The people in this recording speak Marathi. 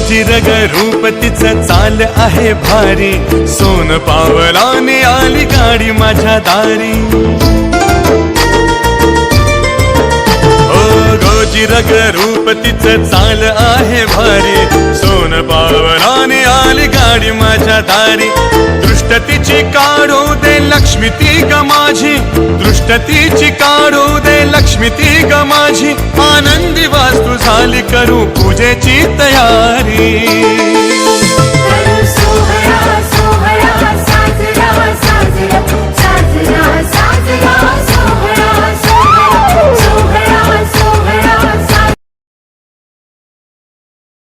गोजिर ग रूप तिचं चाल आहे भारी, सोन पावलाने आली गाडी माझ्या दारी। गोजिर ग रूप तिचं चाल आहे भारी, सोन पावलाने आली गाडी माझ्या दारी। दृष्ट तिची काढू दे लक्ष्मी ती ग माझी, दृष्ट तिची काढू दे लक्ष्मी ती ग माझी। आनंदी वास्तू झाली करू पूजेची तयारी।